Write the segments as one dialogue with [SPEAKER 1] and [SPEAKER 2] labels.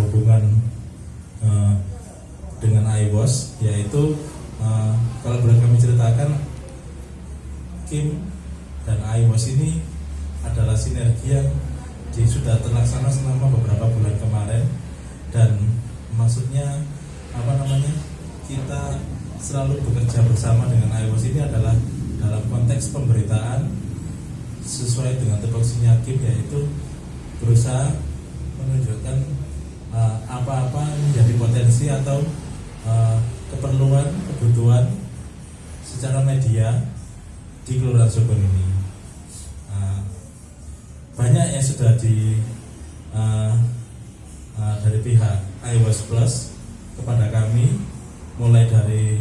[SPEAKER 1] hubungan dengan iWash, yaitu kalau boleh kami ceritakan, Kim dan iWash ini adalah sinergi yang sudah terlaksana selama beberapa bulan kemarin, dan maksudnya kita selalu bekerja bersama dengan iWash ini adalah dalam konteks pemberitaan sesuai dengan tupoksinya Kim, yaitu berusaha menunjukkan apa-apa menjadi potensi atau keperluan, kebutuhan secara media di Kelurahan Sukun ini. Banyak yang sudah dari pihak iWash Plus kepada kami, mulai dari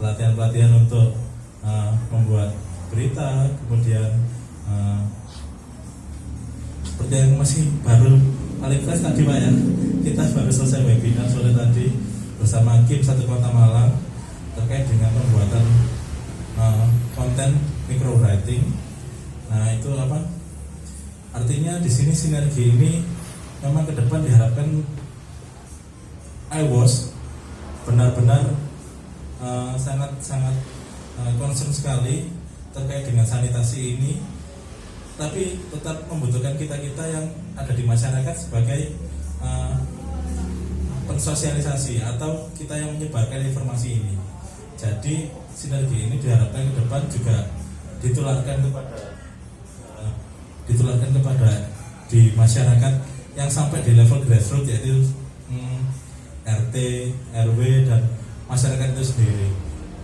[SPEAKER 1] pelatihan-pelatihan untuk membuat berita, kemudian seperti yang masih baru paling fresh tadi Pak ya, kita baru selesai webinar sore tadi bersama Kim Satu Kota Malang terkait dengan pembuatan konten microwriting. Nah itu artinya di sini sinergi ini memang ke depan diharapkan iWash benar-benar sangat concern sekali terkait dengan sanitasi ini, tapi tetap membutuhkan kita yang ada di masyarakat sebagai pensosialisasi atau kita yang menyebarkan informasi ini. Jadi sinergi ini diharapkan ke depan juga ditularkan kepada di masyarakat yang sampai di level grassroots, yaitu RT, RW dan masyarakat itu sendiri.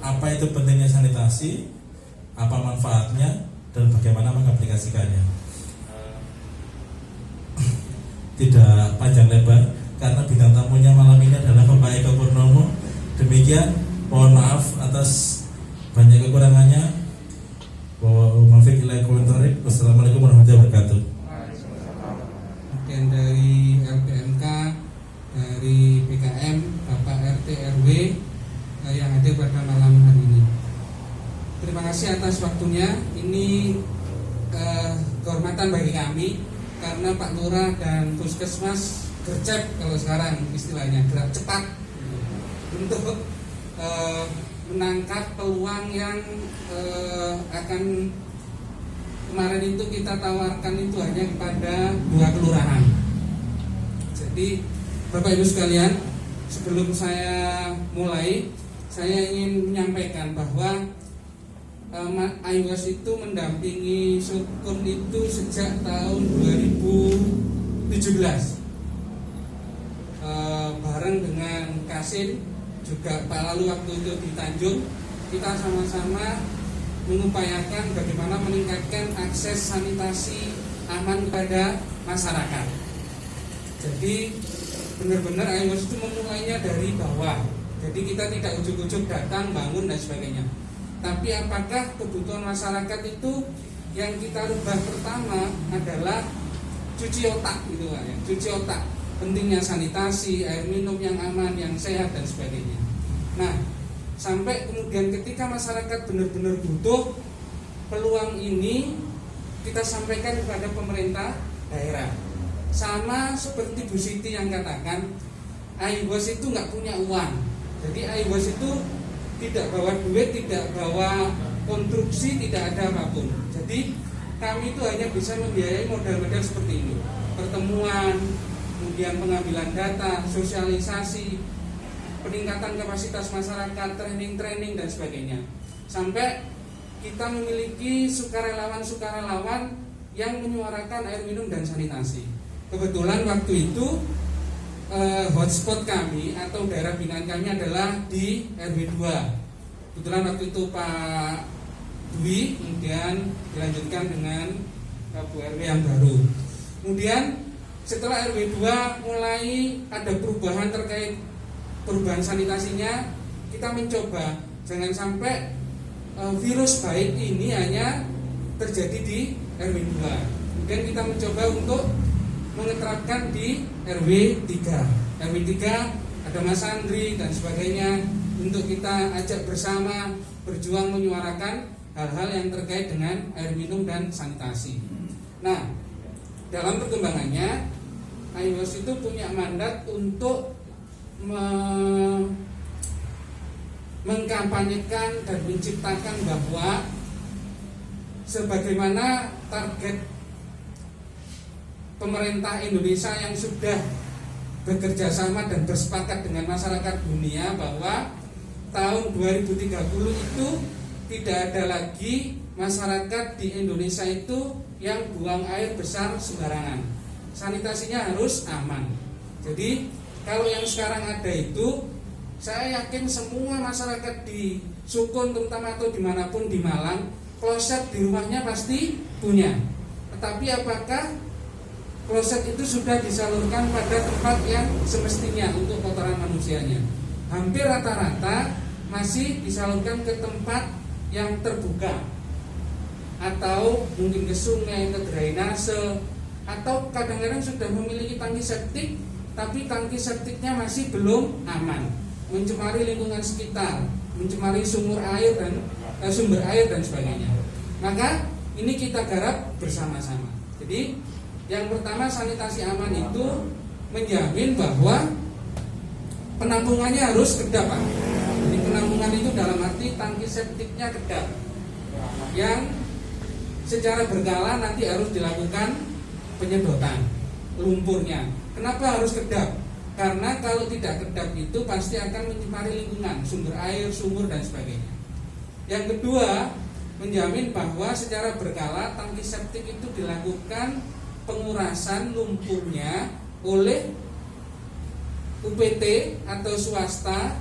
[SPEAKER 1] Apa itu pentingnya sanitasi, apa manfaatnya, dan bagaimana mengaplikasikannya. Tidak panjang lebar karena bintang tamunya malam ini adalah Bapak Eko Purnomo. Demikian, mohon maaf atas banyak kekurangannya. Wassalamualaikum warahmatullahi wabarakatuh.
[SPEAKER 2] Kemudian dari LPMK, dari PKM, Bapak RT RW yang hadir pada malam hari ini. Terima kasih atas waktunya. Ini kehormatan bagi kami karena Pak Lurah dan Puskesmas gercep, kalau sekarang istilahnya gerak cepat untuk menangkap peluang yang akan kemarin itu kita tawarkan itu hanya kepada 2 kelurahan. Jadi Bapak Ibu sekalian, sebelum saya mulai, saya ingin menyampaikan bahwa iWash itu mendampingi Sukun itu sejak tahun 2017 bareng dengan Kasin, juga Pak Lalu waktu itu di Tanjung. Kita sama-sama mengupayakan bagaimana meningkatkan akses sanitasi aman kepada masyarakat. Jadi benar-benar iWash itu memulainya dari bawah. Jadi kita tidak ujuk-ujuk datang, bangun dan sebagainya. Tapi apakah kebutuhan masyarakat itu yang kita rubah pertama adalah cuci otak gitu kan ya. Cuci otak, pentingnya sanitasi, air minum yang aman, yang sehat dan sebagainya. Nah, sampai kemudian ketika masyarakat benar-benar butuh, peluang ini kita sampaikan kepada pemerintah daerah. Sama seperti Bu Siti yang katakan, iWash itu nggak punya uang. Jadi iWash itu tidak bawa duit, tidak bawa konstruksi, tidak ada apapun. Jadi kami itu hanya bisa membiayai modal-modal seperti ini: pertemuan, kemudian pengambilan data, sosialisasi, peningkatan kapasitas masyarakat, training dan sebagainya. Sampai kita memiliki sukarelawan yang menyuarakan air minum dan sanitasi. Kebetulan waktu itu hotspot kami atau daerah binaan kami adalah di RW 2. Kebetulan waktu itu Pak Dwi, kemudian dilanjutkan dengan Bu RW yang baru. Kemudian setelah RW 2 mulai ada perubahan terkait perubahan sanitasinya, kita mencoba jangan sampai virus baik ini hanya terjadi di RW 2. Kemudian kita mencoba untuk mengeterapkan di RW 3. RW 3 ada Mas Andri dan sebagainya, untuk kita ajak bersama berjuang menyuarakan hal-hal yang terkait dengan air minum dan sanitasi. Nah, dalam perkembangannya IWOS itu punya mandat untuk mengkampanyekan dan menciptakan bahwa sebagaimana target pemerintah Indonesia yang sudah bekerja sama dan bersepakat dengan masyarakat dunia bahwa tahun 2030 itu tidak ada lagi masyarakat di Indonesia itu yang buang air besar sembarangan. Sanitasinya harus aman. Jadi kalau yang sekarang ada itu, saya yakin semua masyarakat di Sukun terutama atau dimanapun di Malang, kloset di rumahnya pasti punya. Tetapi apakah kloset itu sudah disalurkan pada tempat yang semestinya untuk kotoran manusianya? Hampir rata-rata masih disalurkan ke tempat yang terbuka, atau mungkin ke sungai, ke drainase, atau kadang-kadang sudah memiliki tangki septik, tapi tangki septiknya masih belum aman, mencemari lingkungan sekitar, mencemari sumber air dan sebagainya. Maka ini kita garap bersama-sama. Jadi yang pertama, sanitasi aman itu menjamin bahwa penampungannya harus kedap, Pak. Jadi penampungan itu dalam arti tangki septiknya kedap, yang secara berkala nanti harus dilakukan penyedotan lumpurnya. Kenapa harus kedap? Karena kalau tidak kedap itu pasti akan mencemari lingkungan, sumber air, sumur dan sebagainya. Yang kedua, menjamin bahwa secara berkala tangki septik itu dilakukan pengurasan lumpurnya oleh UPT atau swasta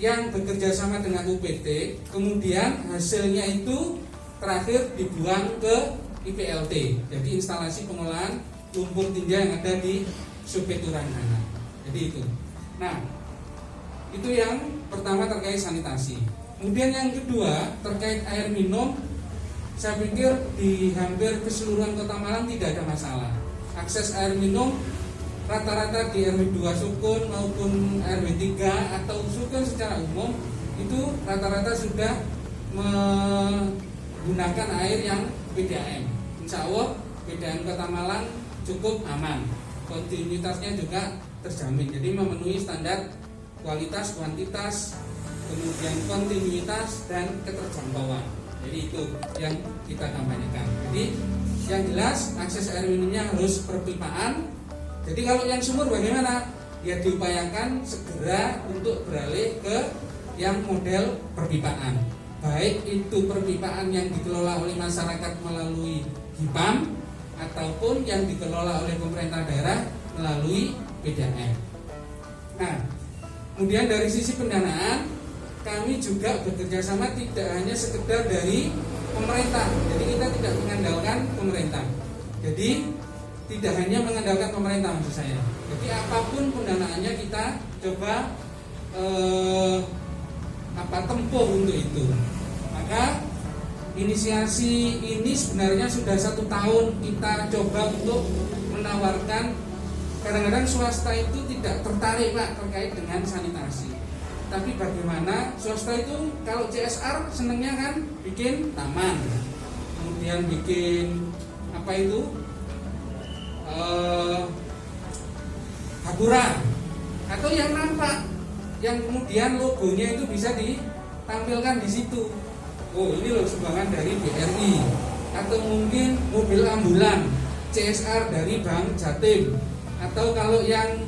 [SPEAKER 2] yang bekerja sama dengan UPT, kemudian hasilnya itu terakhir dibuang ke IPLT, jadi instalasi pengolahan lumpur tinja yang ada di Supeturan sana. Jadi itu. Nah, itu yang pertama terkait sanitasi. Kemudian yang kedua terkait air minum, saya pikir di hampir keseluruhan Kota Malang tidak ada masalah. Akses air minum rata-rata di RW 2 Sukun maupun RW 3 atau Sukun secara umum itu rata-rata sudah menggunakan air yang PDAM. Insya Allah PDAM Kota Malang cukup aman, kontinuitasnya juga terjamin. Jadi memenuhi standar kualitas, kuantitas, kemudian kontinuitas dan keterjangkauan. Jadi itu yang kita kampanyekan. Jadi yang jelas akses air minumnya harus perpipaan. Jadi kalau yang sumur bagaimana? Ya diupayakan segera untuk beralih ke yang model perpipaan. Baik itu perpipaan yang dikelola oleh masyarakat melalui HIPAM ataupun yang dikelola oleh pemerintah daerah melalui PDAM. Nah, kemudian dari sisi pendanaan kami juga bekerja sama tidak hanya sekedar dari pemerintah. Jadi kita tidak mengandalkan pemerintah. Jadi tidak hanya mengandalkan pemerintah maksud saya. Jadi apapun pendanaannya kita coba tempuh untuk itu. Maka inisiasi ini sebenarnya sudah 1 tahun kita coba untuk menawarkan. Kadang-kadang swasta itu tidak tertarik Pak terkait dengan sanitasi. Tapi bagaimana swasta itu kalau CSR senangnya kan bikin taman, kemudian bikin apa itu haburan atau yang nampak, yang kemudian logonya itu bisa ditampilkan di situ. Oh ini loh sumbangan dari BRI, atau mungkin mobil ambulan CSR dari Bank Jatim, atau kalau yang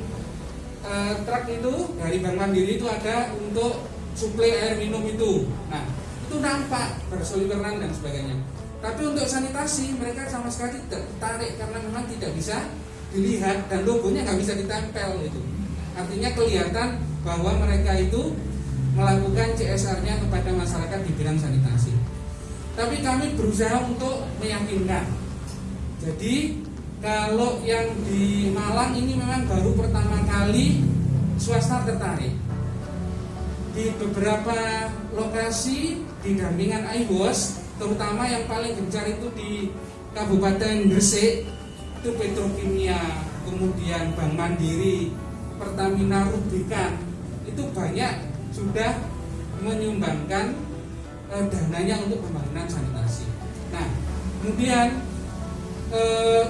[SPEAKER 2] truk itu dari Bank Mandiri itu ada untuk suplai air minum itu. Nah itu nampak berseliweran dan sebagainya. Tapi untuk sanitasi mereka sama sekali tidak tertarik karena memang tidak bisa dilihat dan logonya nggak bisa ditempel itu. Artinya kelihatan bahwa mereka itu melakukan CSR-nya kepada masyarakat di bidang sanitasi. Tapi kami berusaha untuk meyakinkan. Jadi kalau yang di Malang ini memang baru pertama kali swasta tertarik. Di beberapa lokasi di dampingan IWOS, terutama yang paling gencar itu di Kabupaten Gresik, itu Petrokimia, kemudian Bank Mandiri, Pertamina Rubikan, itu banyak sudah menyumbangkan dananya untuk pembangunan sanitasi. Nah, kemudian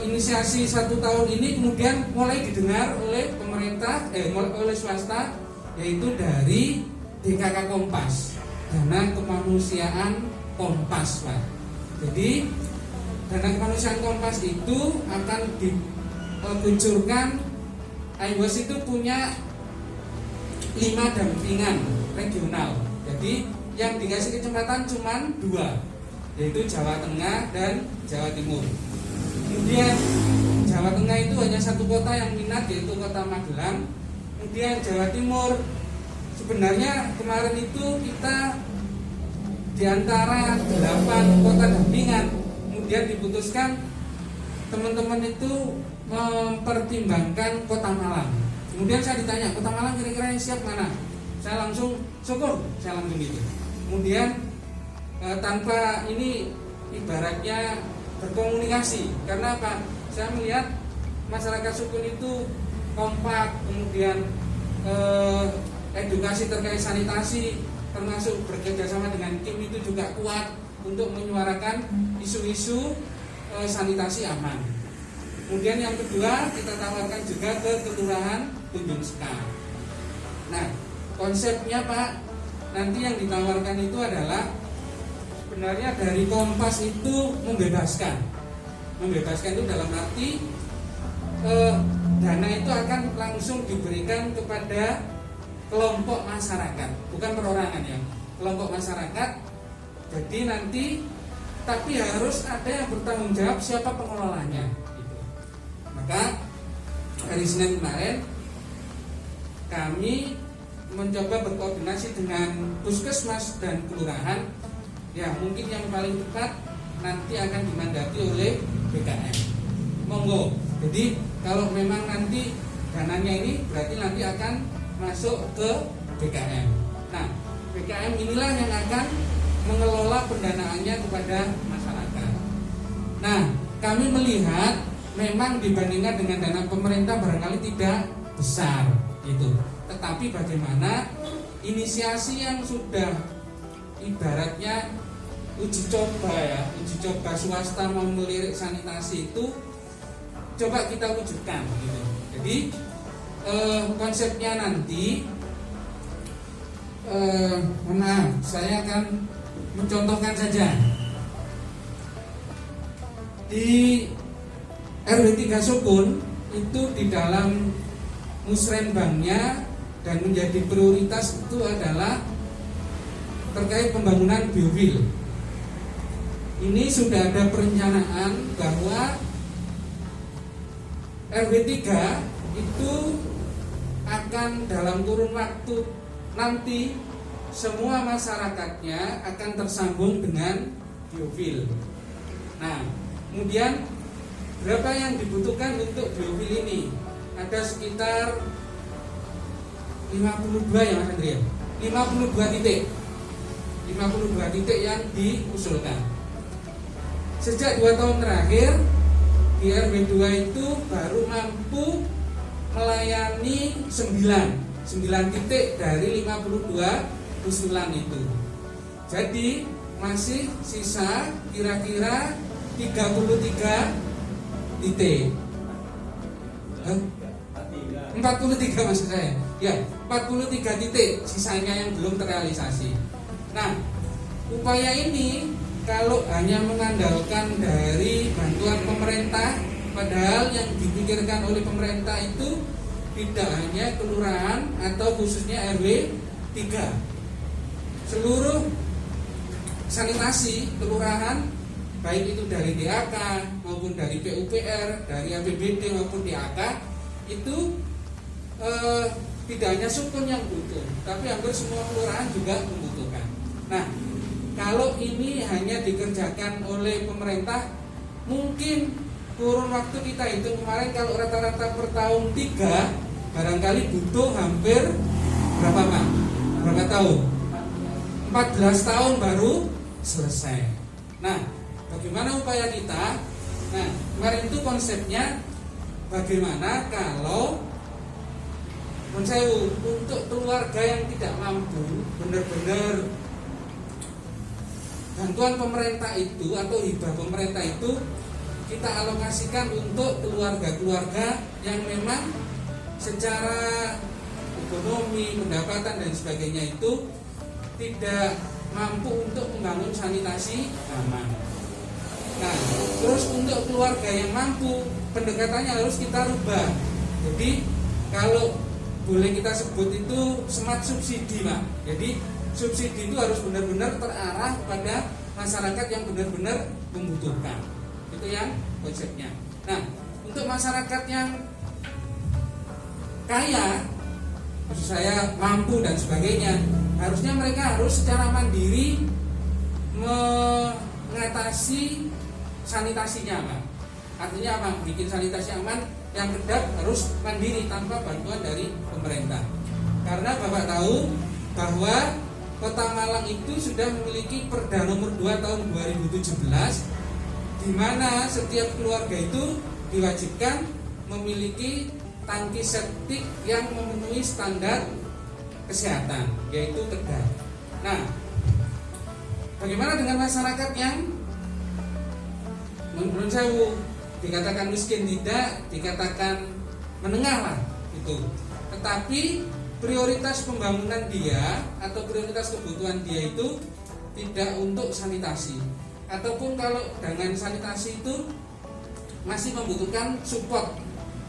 [SPEAKER 2] inisiasi 1 tahun ini kemudian mulai didengar oleh pemerintah, oleh swasta, yaitu dari DKK Kompas, Dana Kemanusiaan Kompas, Pak. Jadi Dana Kemanusiaan Kompas itu akan dikucurkan. IWOS itu punya 5 dampingan regional. Jadi yang dikasih kesempatan cuma 2, yaitu Jawa Tengah dan Jawa Timur. Kemudian Jawa Tengah itu hanya 1 kota yang minat, yaitu Kota Magelang. Kemudian Jawa Timur, sebenarnya kemarin itu kita di antara 8 kota dampingan, kemudian diputuskan teman-teman itu mempertimbangkan Kota Malang. Kemudian saya ditanya, Kota Malang kira-kira yang siap mana? Saya langsung syukur, saya langsung itu. Kemudian tanpa ini ibaratnya berkomunikasi, karena apa? Saya melihat masyarakat Sukun itu kompak, kemudian edukasi terkait sanitasi, termasuk bekerjasama dengan tim itu juga kuat untuk menyuarakan isu-isu sanitasi aman. Kemudian yang kedua, kita tawarkan juga ke Kelurahan Tunjung Sekar. Nah, konsepnya Pak, nanti yang ditawarkan itu adalah sebenarnya dari Kompas itu membebaskan itu dalam arti dana itu akan langsung diberikan kepada kelompok masyarakat, bukan perorangan ya, kelompok masyarakat. Jadi nanti tapi harus ada yang bertanggung jawab siapa pengelolanya gitu. Maka hari Senin kemarin kami mencoba berkoordinasi dengan puskesmas dan kelurahan. Ya, mungkin yang paling tepat nanti akan dimandati oleh BKM. Monggo. Jadi kalau memang nanti dananya ini berarti nanti akan masuk ke BKM. Nah, BKM inilah yang akan mengelola pendanaannya kepada masyarakat. Nah, kami melihat memang dibandingkan dengan dana pemerintah barangkali tidak besar gitu. Tetapi bagaimana inisiasi yang sudah ibaratnya uji coba swasta mau melirik sanitasi itu coba kita wujudkan gitu. Jadi konsepnya nanti saya akan mencontohkan saja di RW 3 Sukun itu di dalam musrenbangnya dan menjadi prioritas itu adalah terkait pembangunan biowil. Ini sudah ada perencanaan bahwa RW 3 itu akan dalam kurun waktu nanti semua masyarakatnya akan tersambung dengan biowil. Nah, kemudian berapa yang dibutuhkan untuk biowil ini? Ada sekitar 52 ya Mas Andrea, 52 titik. 52 titik yang diusulkan. Sejak 2 tahun terakhir di RW 2 itu baru mampu melayani 9 titik dari 52 usulan itu. Jadi masih sisa kira-kira 33 titik. 43 maksud saya. Ya, 43 titik sisanya yang belum terrealisasi. Nah, upaya ini kalau hanya mengandalkan dari bantuan pemerintah, padahal yang dipikirkan oleh pemerintah itu tidak hanya kelurahan atau khususnya RW 3. Seluruh sanitasi kelurahan, baik itu dari DAK maupun dari PUPR, dari APBD maupun DAK, itu tidak hanya Sukun yang butuh, tapi hampir semua kelurahan juga membutuhkan. Nah, kalau ini hanya dikerjakan oleh pemerintah, mungkin kurun waktu kita hitung kemarin kalau rata-rata per tahun 3, barangkali butuh hampir berapa Pak? Berapa tahun? 14 tahun baru selesai. Nah, bagaimana upaya kita? Nah, kemarin itu konsepnya bagaimana kalau untuk keluarga yang tidak mampu, benar-benar bantuan pemerintah itu atau hibah pemerintah itu kita alokasikan untuk keluarga-keluarga yang memang secara ekonomi, pendapatan dan sebagainya itu tidak mampu untuk membangun sanitasi aman. Nah, terus untuk keluarga yang mampu, pendekatannya harus kita rubah. Jadi kalau boleh kita sebut itu smart subsidi, Pak. Jadi subsidi itu harus benar-benar terarah kepada masyarakat yang benar-benar membutuhkan. Itu yang konsepnya. Nah, untuk masyarakat yang kaya, maksud saya mampu dan sebagainya, harusnya mereka harus secara mandiri mengatasi sanitasinya, Pak. Artinya apa? Bikin sanitasi aman yang kedap harus mandiri tanpa bantuan dari pemerintah. Karena Bapak tahu bahwa Kota Malang itu sudah memiliki Perda nomor 2 tahun 2017, di mana setiap keluarga itu diwajibkan memiliki tangki septik yang memenuhi standar kesehatan, yaitu kedap. Nah, bagaimana dengan masyarakat yang menurut saya dikatakan miskin tidak, dikatakan menengah lah itu. Tetapi prioritas pembangunan dia atau prioritas kebutuhan dia itu tidak untuk sanitasi, ataupun kalau dengan sanitasi itu masih membutuhkan support,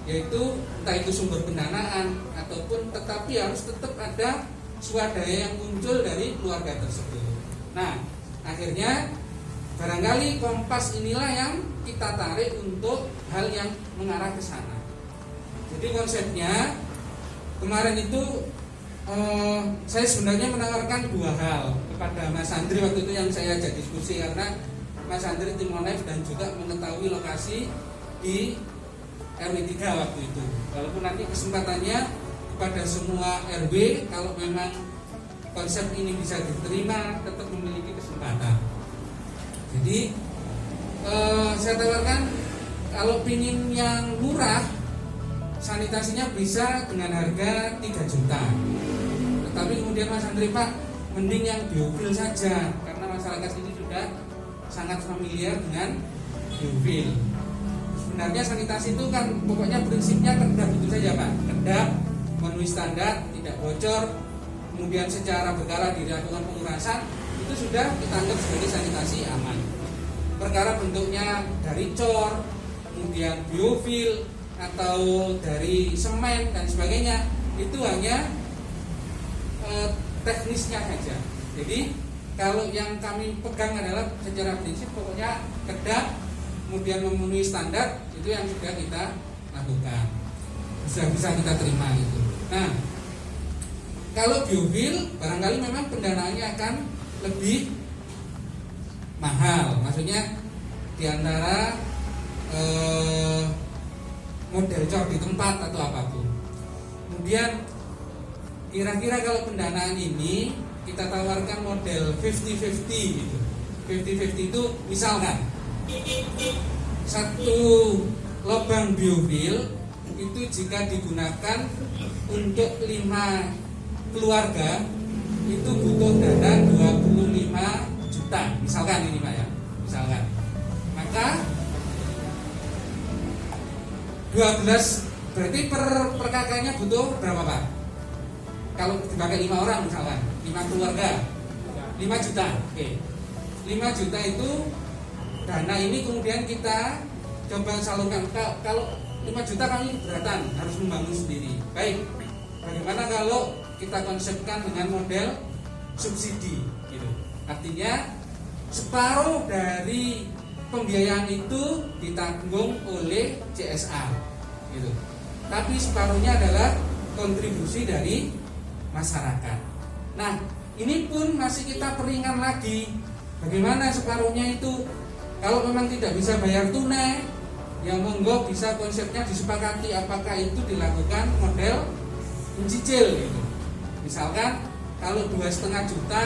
[SPEAKER 2] yaitu entah itu sumber pendanaan ataupun, tetapi harus tetap ada swadaya yang muncul dari keluarga tersebut. Nah, akhirnya barangkali Kompas inilah yang kita tarik untuk hal yang mengarah ke sana. Jadi konsepnya kemarin itu saya sebenarnya menawarkan dua hal kepada Mas Andri waktu itu yang saya ajak diskusi, karena Mas Andri tim Monef dan juga mengetahui lokasi di RW 3 waktu itu. Walaupun nanti kesempatannya kepada semua RW, kalau memang konsep ini bisa diterima, tetap memiliki kesempatan. Jadi saya tawarkan kalau pingin yang murah, sanitasinya bisa dengan harga 3 juta. Tetapi kemudian Mas Andri, Pak, mending yang biofil saja, karena masyarakat ini sudah sangat familiar dengan biofil. Sebenarnya sanitasi itu kan pokoknya prinsipnya kedap itu saja, Pak. Kedap, memenuhi standar, tidak bocor, kemudian secara berkala dilakukan pengurasan, itu sudah kita anggap sebagai sanitasi aman. Perkara bentuknya dari cor, kemudian biofil, atau dari semen dan sebagainya, itu hanya teknisnya saja. Jadi kalau yang kami pegang adalah secara prinsip pokoknya kedap, kemudian memenuhi standar, itu yang sudah kita lakukan, bisa kita terima gitu. Nah, kalau biofil barangkali memang pendanaannya akan lebih mahal, maksudnya diantara model cor di tempat atau apapun. Kemudian kira-kira kalau pendanaan ini kita tawarkan model 50-50 gitu. 50-50 itu misalkan satu lubang biofil itu jika digunakan untuk 5 keluarga itu butuh dana 25 juta misalkan ini Pak ya, misalkan. Maka 12 berarti per kakaknya butuh berapa Pak? Kalau dipakai 5 orang misalkan, 5 keluarga 5 juta. Oke. 5 juta itu dana ini kemudian kita coba salurkan. Kalau 5 juta kami keberatan, harus membangun sendiri. Baik. Bagaimana kalau kita konsepkan dengan model subsidi gitu. Artinya separuh dari pembiayaan itu ditanggung oleh CSR gitu. Tapi separuhnya adalah kontribusi dari masyarakat. Nah, ini pun masih kita peringan lagi. Bagaimana separuhnya itu? Kalau memang tidak bisa bayar tunai, ya monggo bisa konsepnya disepakati apakah itu dilakukan model mencicil gitu. Misalkan kalau 2,5 juta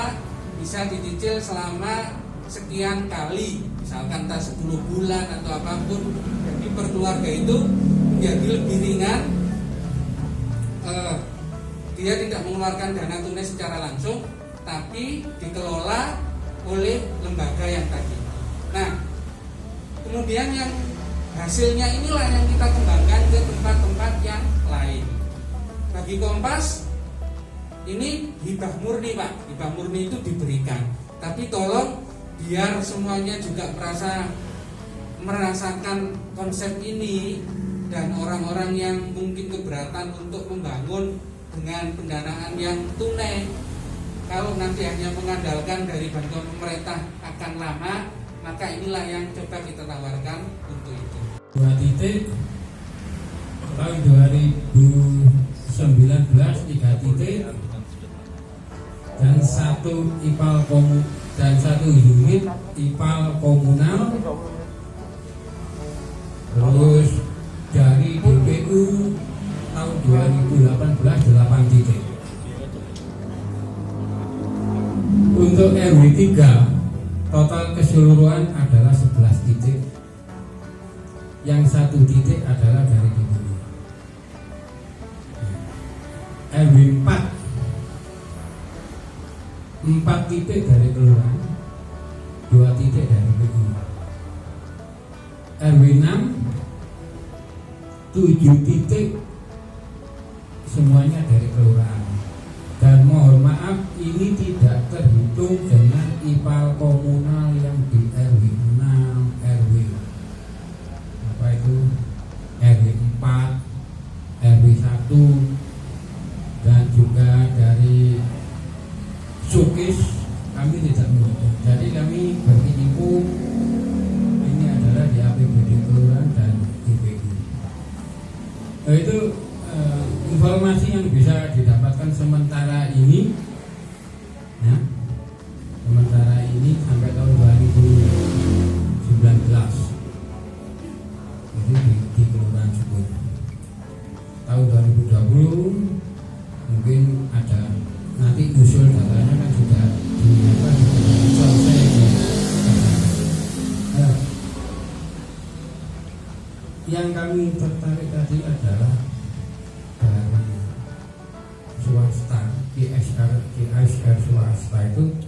[SPEAKER 2] bisa dicicil selama sekian kali, misalkan entah 10 bulan atau apapun. Jadi per keluarga itu menjadi lebih ringan. Dia tidak mengeluarkan dana tunai secara langsung, tapi dikelola oleh lembaga yang tadi. Nah, kemudian yang hasilnya inilah yang kita kembangkan ke tempat-tempat yang lain. Bagi Kompas, ini hibah murni Pak, hibah murni itu diberikan. Tapi tolong biar semuanya juga merasakan konsep ini, dan orang-orang yang mungkin keberatan untuk membangun dengan pendanaan yang tunai, kalau nanti hanya mengandalkan dari bantuan pemerintah akan lama, maka inilah yang coba kita tawarkan untuk itu.
[SPEAKER 3] 2 titik tahun 2019 3 titik dan 1 IPAL dan 1 unit IPAL komunal. Terus dari DPU tahun 2018 8 titik. Untuk RW 3 total keseluruhan adalah 11 titik. Yang 1 titik adalah dari DPU. RW 4 titik dari kelurahan, 2 titik dari DPU. RW 6 7 titik semuanya dari kelurahan. Dan mohon maaf, ini tidak terhitung dengan IPAL komunal yang di RW 6, RW apa itu, RW 4, RW 1, dan juga dari Sukis kami tidak menghitung. Jadi kami berhitung ini adalah di APBD kelurahan dan DPU. Itu informasi yang bisa didapatkan sementara ini, ya, sementara ini sampai tahun 2019. Jadi di kelurahan Subur. Tahun 2020 mungkin ada, nanti usul datanya kan sudah selesai. Yang kami tertarik tadi adalah dari swasta, GSR swasta itu